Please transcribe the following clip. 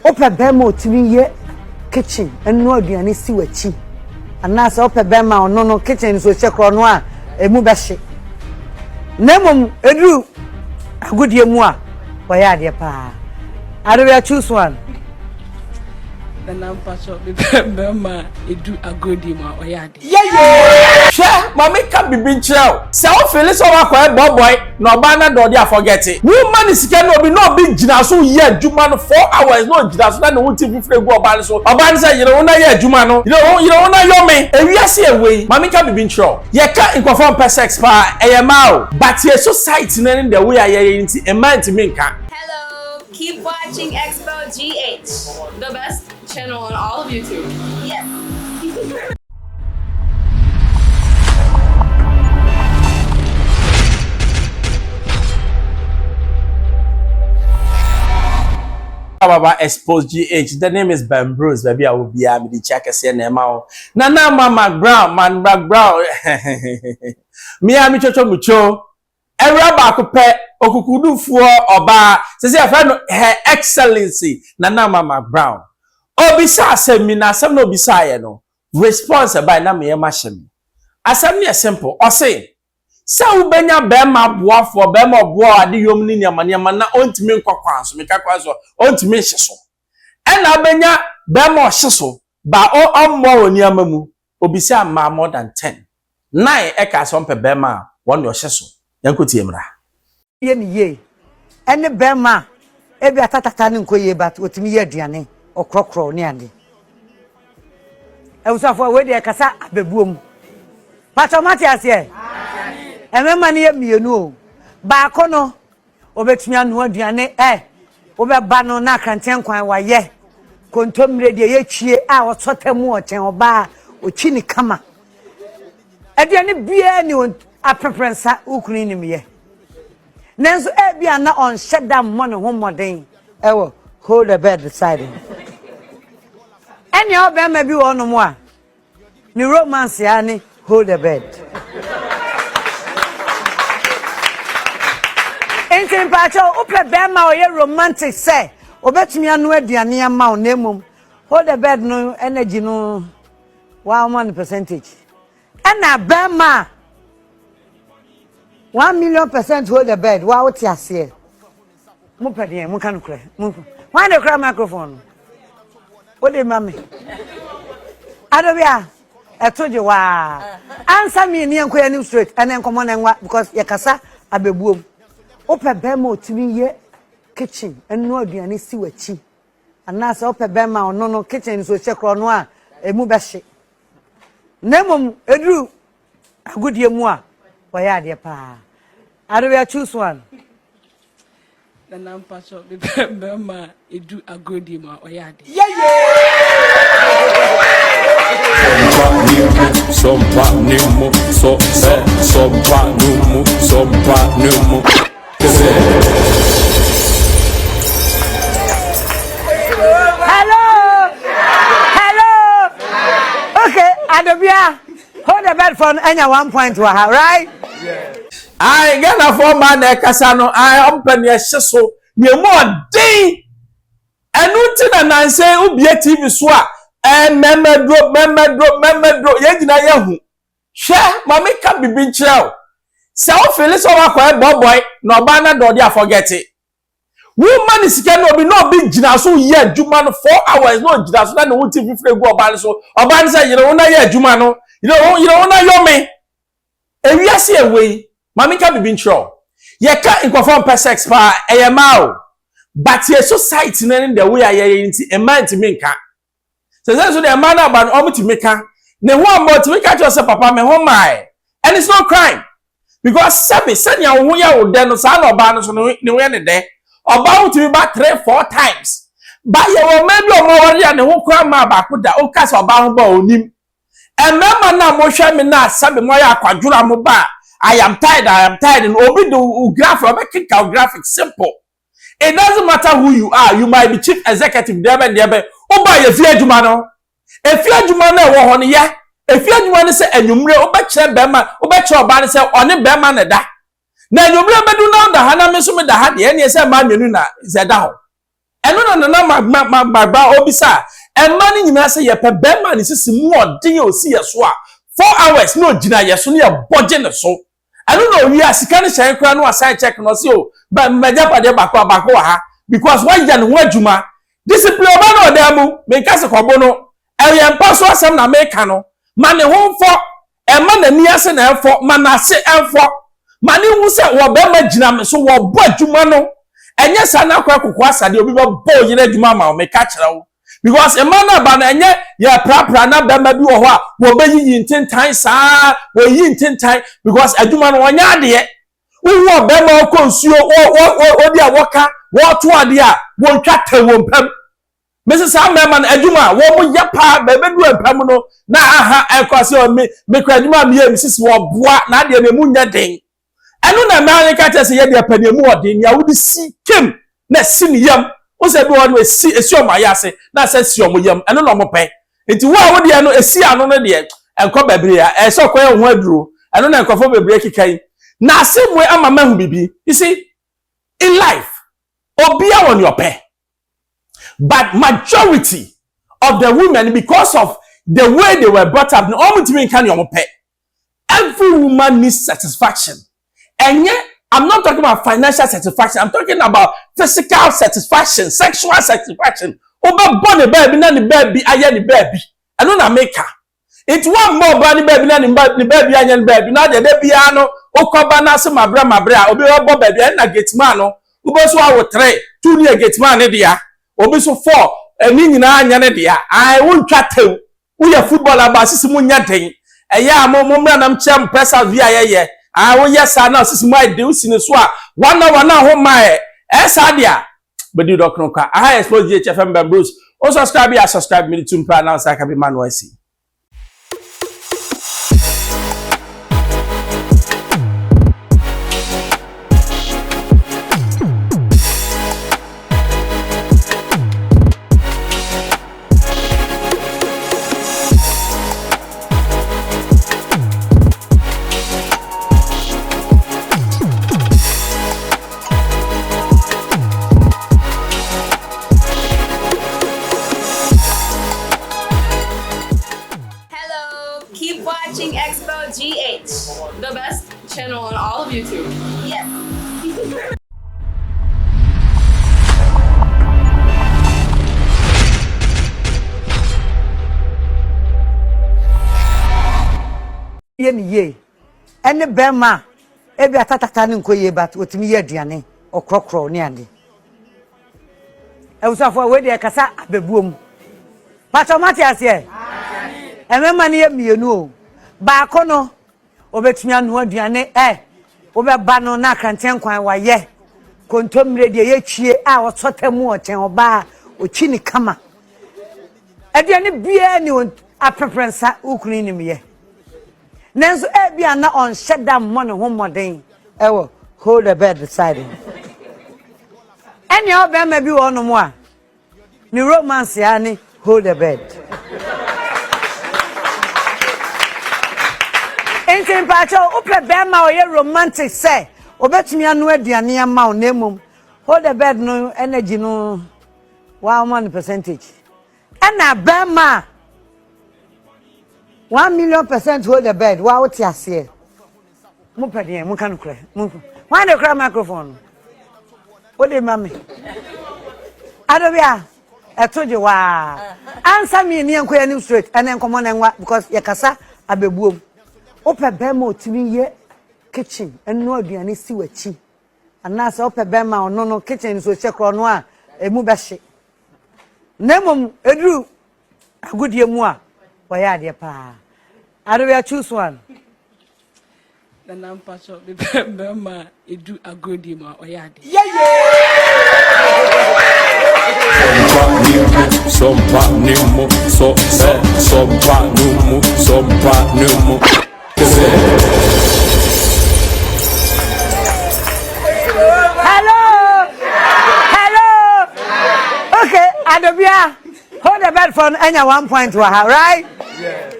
Ope bema otimi ye kitchen eno aduane si wachi. Anasa ope bema no kitchen so chekro no a emu be hye. Nemom edu agudie mu a oya ade pa. Ade we choose one. And I'm pastor bema edu agudie mu oya ade. Yeah. Share mommy can be been chill. Say o feel so boy no ba na do dey forget it. Woman is can no be no big jina so ye adwuma no 4 hours no jina so na no ti fifre go oba so. Oba say you know na ye adwuma no. You know na yo me. Ewiase away. Mommy can be been chill. Ye ka inconform persex pa eyema o. But ye society na in the way aye nti e man ti me nka. Hello, keep watching Xposed GH, the best channel on all of YouTube. Yes. Baba Xposed GH. The name is Mcbrown. Baby, I will be able to check a name out. Nana Mcbrown, man Mcbrown. Me ami chocho mucho. Era ba ko pe okukudu fuo oba. Se se afa no Her Excellency Nana Mcbrown. Obisa asem mi na asem no obisa ye no. Response by na me ma hyem. Asem ne simple. O say se ubenya bema boafo bema obo ade yom ni niamaniama na ontimi nkokwan so meka kwa so ontimi hyeso ena benya bema ohyeso ba o ommo oniama mu obisa ma more than 10 9 eka so mpe bema won ohyeso yankotie mra Ye ni ye. Ene bema ebi atatata ni nkoye bat otimi ye aduane okrokro ni ande. Ewusafo we de kasa abebuom. Pato Matias Emema ni ye mienu o. Ba kono obetumi anu aduane obeba no na kranten kwan wa ye. Kontomre de ye twie a ototemu oten oba ochi ni kama. Aduane bia ni a preference ukuni ni me. Nenso bia na on shut down money ho modern. Ewo hold the bed beside him. Any obema bi wo no mo a. Ni romance ya ni hold the bed. Entin pacho upe bema oye romantic say obetumi anu aduane ama o nemum hold the bed no energy no 1% ana bema 1,000,000% hold the bed wa oti ase mu pede mu kan kure mu wa de kura microphone o de mame adobia etoje wa answer me ni enko ya ni straight ene nkomo na nwa because yakasa abebuom ope bema otimi ye kitchen eno aduane si wachi anasa ope bema ono no kitchen so chekro no a emu be hye nemom edu agudie mu a oya ade pa ade we choose one And I'm pastor bema edu agudie mu oya ade. Some Hello. Okay, adobia hold the bed for anya 1 point to her, right? Yeah. I get a for man e kasa no I open ye hyeso ne mo den enu ti na nanse ubie TV so a memedro ye gina ye hu hwe mama ka bibi nchirao se o feel so wa boy no ba na do dey forget it woman is can no be no big gina so ye adwuma no 4 hours no gina so na no TV fre go oba so oba say you know na ye adwuma no you know na yo me ewiase away mama ka bibi nchirao ye ka inconform persex pa eyema o but ye society na in the way aye nti e man ti me nka so the man about omutimeka ne ho omutimeka to say papa me ho mai and it's not crime because sabi sanya wo ya wo de no sa na oba no so ne we ne de oba utimi ba 3-4 times ba ye wo ma bi omo wori ya ne ho kwa ma ba ko da o ka so oba ho ba onim emema na mo hwe me na sabi mo ya akwadura mo ba I am tired and obi do graph or make graphic simple. It doesn't matter who you are. You might be chief executive there oba ye fi adwuma no e fi adwuma na wo ho ne ya e fi adwuma ne se anwumre oba kire bema oba kire oba ne se one bema ne da na anwumre bedu na da ha na me so me da ha de ne se ma menu na ze da ho eno na magba obisa emma ni nyina se ye pe bema ni sisi mu odin osi ye so a 4 hours no gina ye so ne ye boje ne so eno na owi asika ne hyen kra no assign check no se o ba meja pade bako ha because why ya ne ho adwuma discipline oba no odamu me kase kobo no eyen paso asem na meka no ma ne ho mfo emma na ni ase na enfo ma na ase enfo ma ne hu se wo bema gina me so wo bo adwuma no enye sana kwa kokwa asade obi bo yire adwuma ma o meka kire wo because emma na ba na enye ya prapra na bema bi wo ho a wo be yi ntentan saa wo yi ntentan because adwuma no wonya ade wo bema ko nsuo wo dia woka wo to ade a wo ntwa tawo mpam Mrs. Amman adwuma wo mu yepa be bedu empam no na aha ekwase o me kwa adwuma me Mrs. wo boa na ade me mu nya den enu na America tese ye de panemu odin ya wudi si kem na siniyam o se bi won esi o mayase na se si o moyam enu no mope enti wo a wodi enu esi ano no de enko bebre ya so kwa ho aduro enu na enkofo bebre kikai na asemwe ama mahu bibi you see in life obia won your pay. But majority of the women, because of the way they were brought up, every woman needs satisfaction. And yet, I'm not talking about financial satisfaction. I'm talking about physical satisfaction, sexual satisfaction. Oba born a baby, na the baby, I the baby. I don't make her. It's one more body baby, na the baby, I the baby. Now the baby, I know. Okoba na se mabra. Obi obo baby, na get mano. Ubo so I would try 2 year get man dia. Obi so 4 eni nyina anya ne dia ai won twatew wo ya footballer ba sisi mu nya den eya mo mra nam chem pressa via ye ai wo yesa na sisi mu ai de usine so a wana ho mai esa dia bedi dokno ka I Xposed GHFM Bruce o subscribe me to mpa na sa ka be manual si Keep watching Xposed GH, the best channel on all of YouTube. Yes. Ye ene bema ebi atatata ne nkoye bat otimi ye aduane okrokro ne ade ewusafo we de kasa abebuom pato mate ase emema ne ye mienu o ba kono obetumi anu aduane obeba no na kranten kwan waye kontomre de ye chie a ototemu ochen oba ochini kama aduane bia ni a preference ukuni ni me Nenzo ebia na on shut down money home modern. Ewo hold the bed beside him. Any of them may be one no more. Ni romance yani hold the bed. Enti mpacho upe bema oye romantic say. Obetumi anu aduane ama o nemum. Hold the bed no energy no 1% Ena bema 1,000,000% hold the bed. Wow, what you say? Mupadi, mukan kure. Why the cry microphone? What did mommy? Adobia, I told you wow. Answer me near Queen Street and then come on and what because Yakasa abebu. Open bemo to me ye kitchen and no diani see what chi. And now so open bema or no kitchen so check on one a mubashi. Nemum edru a good year more. Why dear pa? I do choose one. The number of the Burma, it do a good deal. Yeah. Some part new, so some part new, some part new. Hello. Okay, Adobia, hold the bed for any 1 point to her, right? Yeah.